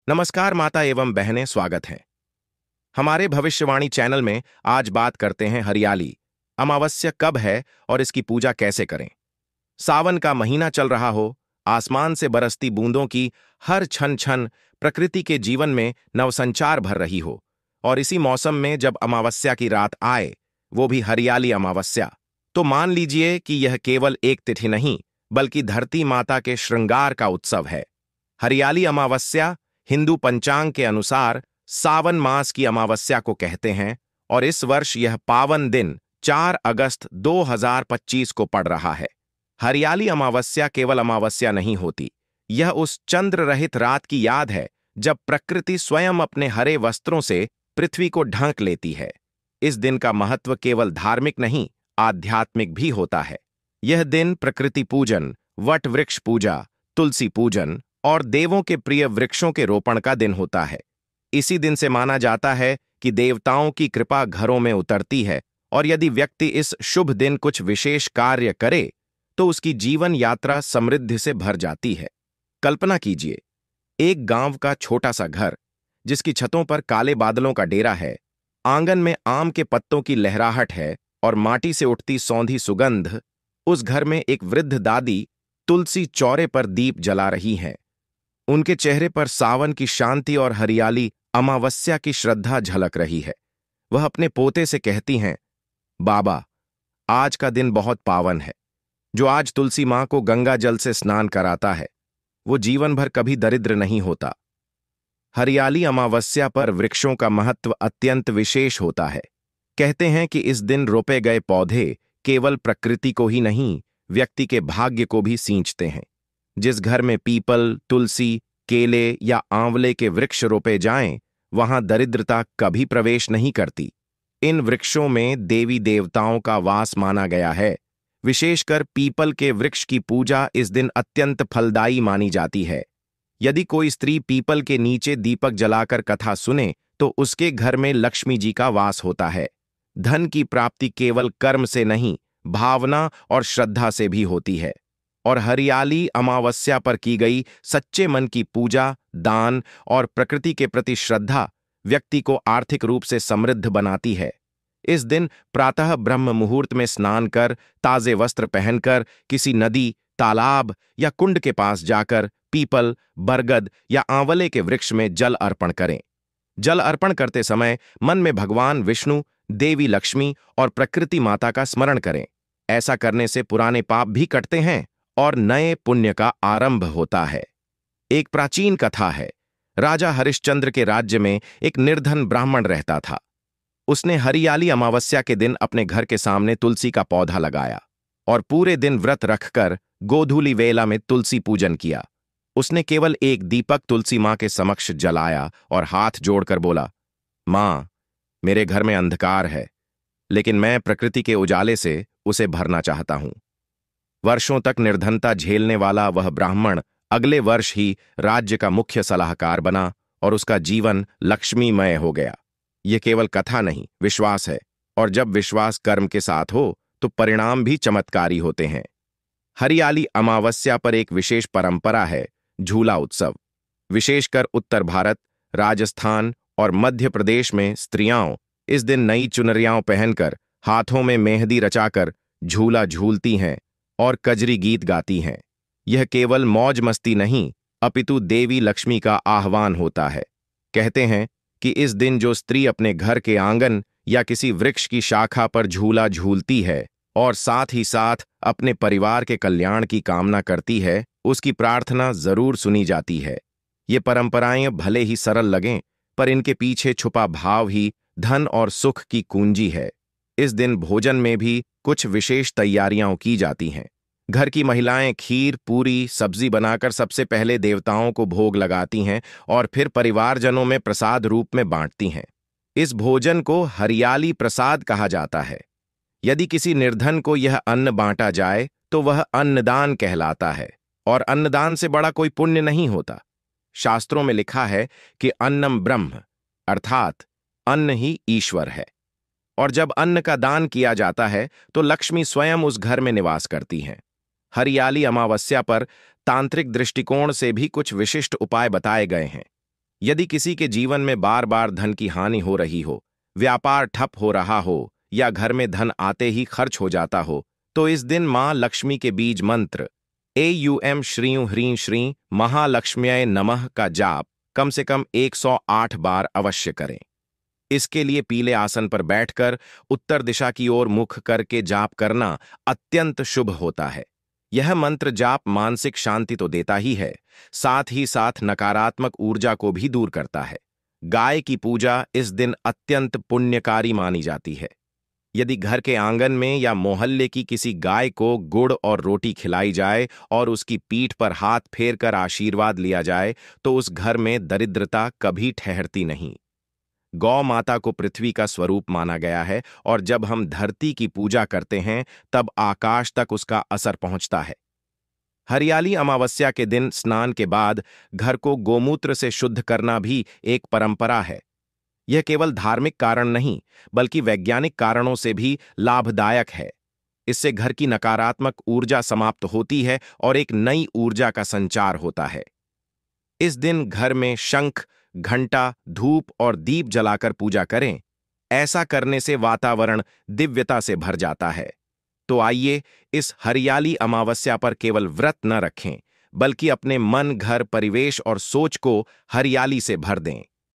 नमस्कार माता एवं बहनें, स्वागत है। हमारे भविष्यवाणी चैनल में आज बात करते हैं हरियाली अमावस्या कब है और इसकी पूजा कैसे करें। सावन का महीना चल रहा हो, आसमान से बरसती बूंदों की हर छन छन प्रकृति के जीवन में नवसंचार भर रही हो, और इसी मौसम में जब अमावस्या की रात आए, वो भी हरियाली अमावस्या, तो मान लीजिए कि यह केवल एक तिथि नहीं बल्कि धरती माता के श्रृंगार का उत्सव है। हरियाली अमावस्या हिंदू पंचांग के अनुसार सावन मास की अमावस्या को कहते हैं, और इस वर्ष यह पावन दिन 4 अगस्त 2025 को पड़ रहा है। हरियाली अमावस्या केवल अमावस्या नहीं होती, यह उस चंद्र रहित रात की याद है जब प्रकृति स्वयं अपने हरे वस्त्रों से पृथ्वी को ढक लेती है। इस दिन का महत्व केवल धार्मिक नहीं, आध्यात्मिक भी होता है। यह दिन प्रकृति पूजन, वट वृक्ष पूजा, तुलसी पूजन और देवों के प्रिय वृक्षों के रोपण का दिन होता है। इसी दिन से माना जाता है कि देवताओं की कृपा घरों में उतरती है, और यदि व्यक्ति इस शुभ दिन कुछ विशेष कार्य करे तो उसकी जीवन यात्रा समृद्धि से भर जाती है। कल्पना कीजिए, एक गांव का छोटा सा घर जिसकी छतों पर काले बादलों का डेरा है, आंगन में आम के पत्तों की लहराहट है और माटी से उठती सौंधी सुगंध। उस घर में एक वृद्ध दादी तुलसी चौरे पर दीप जला रही हैं। उनके चेहरे पर सावन की शांति और हरियाली अमावस्या की श्रद्धा झलक रही है। वह अपने पोते से कहती हैं, बाबा, आज का दिन बहुत पावन है। जो आज तुलसी मां को गंगा जल से स्नान कराता है, वो जीवन भर कभी दरिद्र नहीं होता। हरियाली अमावस्या पर वृक्षों का महत्व अत्यंत विशेष होता है। कहते हैं कि इस दिन रोपे गए पौधे केवल प्रकृति को ही नहीं, व्यक्ति के भाग्य को भी सींचते हैं। जिस घर में पीपल, तुलसी, केले या आंवले के वृक्ष रोपे जाएं, वहां दरिद्रता कभी प्रवेश नहीं करती। इन वृक्षों में देवी देवताओं का वास माना गया है। विशेषकर पीपल के वृक्ष की पूजा इस दिन अत्यंत फलदायी मानी जाती है। यदि कोई स्त्री पीपल के नीचे दीपक जलाकर कथा सुने तो उसके घर में लक्ष्मी जी का वास होता है। धन की प्राप्ति केवल कर्म से नहीं, भावना और श्रद्धा से भी होती है। और हरियाली अमावस्या पर की गई सच्चे मन की पूजा, दान और प्रकृति के प्रति श्रद्धा व्यक्ति को आर्थिक रूप से समृद्ध बनाती है। इस दिन प्रातः ब्रह्म मुहूर्त में स्नान कर, ताजे वस्त्र पहनकर किसी नदी, तालाब या कुंड के पास जाकर पीपल, बरगद या आंवले के वृक्ष में जल अर्पण करें। जल अर्पण करते समय मन में भगवान विष्णु, देवी लक्ष्मी और प्रकृति माता का स्मरण करें। ऐसा करने से पुराने पाप भी कटते हैं और नए पुण्य का आरंभ होता है। एक प्राचीन कथा है। राजा हरिश्चंद्र के राज्य में एक निर्धन ब्राह्मण रहता था। उसने हरियाली अमावस्या के दिन अपने घर के सामने तुलसी का पौधा लगाया और पूरे दिन व्रत रखकर गोधूली वेला में तुलसी पूजन किया। उसने केवल एक दीपक तुलसी मां के समक्ष जलाया और हाथ जोड़कर बोला, मां, मेरे घर में अंधकार है, लेकिन मैं प्रकृति के उजाले से उसे भरना चाहता हूं। वर्षों तक निर्धनता झेलने वाला वह ब्राह्मण अगले वर्ष ही राज्य का मुख्य सलाहकार बना और उसका जीवन लक्ष्मीमय हो गया। यह केवल कथा नहीं, विश्वास है, और जब विश्वास कर्म के साथ हो तो परिणाम भी चमत्कारी होते हैं। हरियाली अमावस्या पर एक विशेष परंपरा है, झूला उत्सव। विशेषकर उत्तर भारत, राजस्थान और मध्य प्रदेश में स्त्रियां इस दिन नई चुनरियां पहनकर, हाथों में मेहंदी रचाकर झूला झूलती हैं और कजरी गीत गाती हैं। यह केवल मौज मस्ती नहीं, अपितु देवी लक्ष्मी का आह्वान होता है। कहते हैं कि इस दिन जो स्त्री अपने घर के आंगन या किसी वृक्ष की शाखा पर झूला झूलती है और साथ ही साथ अपने परिवार के कल्याण की कामना करती है, उसकी प्रार्थना जरूर सुनी जाती है। ये परंपराएं भले ही सरल लगें, पर इनके पीछे छुपा भाव ही धन और सुख की कुंजी है। इस दिन भोजन में भी कुछ विशेष तैयारियां की जाती हैं। घर की महिलाएं खीर, पूरी, सब्जी बनाकर सबसे पहले देवताओं को भोग लगाती हैं और फिर परिवारजनों में प्रसाद रूप में बांटती हैं। इस भोजन को हरियाली प्रसाद कहा जाता है। यदि किसी निर्धन को यह अन्न बांटा जाए तो वह अन्नदान कहलाता है, और अन्नदान से बड़ा कोई पुण्य नहीं होता। शास्त्रों में लिखा है कि अन्नम ब्रह्म, अर्थात अन्न ही ईश्वर है, और जब अन्न का दान किया जाता है तो लक्ष्मी स्वयं उस घर में निवास करती हैं। हरियाली अमावस्या पर तांत्रिक दृष्टिकोण से भी कुछ विशिष्ट उपाय बताए गए हैं। यदि किसी के जीवन में बार बार धन की हानि हो रही हो, व्यापार ठप हो रहा हो या घर में धन आते ही खर्च हो जाता हो, तो इस दिन मां लक्ष्मी के बीज मंत्र एयूएम श्रीं ह्रीं श्रीं महालक्ष्म्यै नमः का जाप कम से कम 108 बार अवश्य करें। इसके लिए पीले आसन पर बैठकर उत्तर दिशा की ओर मुख करके जाप करना अत्यंत शुभ होता है। यह मंत्र जाप मानसिक शांति तो देता ही साथ नकारात्मक ऊर्जा को भी दूर करता है। गाय की पूजा इस दिन अत्यंत पुण्यकारी मानी जाती है। यदि घर के आंगन में या मोहल्ले की किसी गाय को गुड़ और रोटी खिलाई जाए और उसकी पीठ पर हाथ फेर कर आशीर्वाद लिया जाए, तो उस घर में दरिद्रता कभी ठहरती नहीं। गौ माता को पृथ्वी का स्वरूप माना गया है और जब हम धरती की पूजा करते हैं तब आकाश तक उसका असर पहुंचता है। हरियाली अमावस्या के दिन स्नान के बाद घर को गोमूत्र से शुद्ध करना भी एक परंपरा है। यह केवल धार्मिक कारण नहीं बल्कि वैज्ञानिक कारणों से भी लाभदायक है। इससे घर की नकारात्मक ऊर्जा समाप्त होती है और एक नई ऊर्जा का संचार होता है। इस दिन घर में शंख, घंटा, धूप और दीप जलाकर पूजा करें। ऐसा करने से वातावरण दिव्यता से भर जाता है। तो आइए इस हरियाली अमावस्या पर केवल व्रत न रखें, बल्कि अपने मन, घर, परिवेश और सोच को हरियाली से भर दें।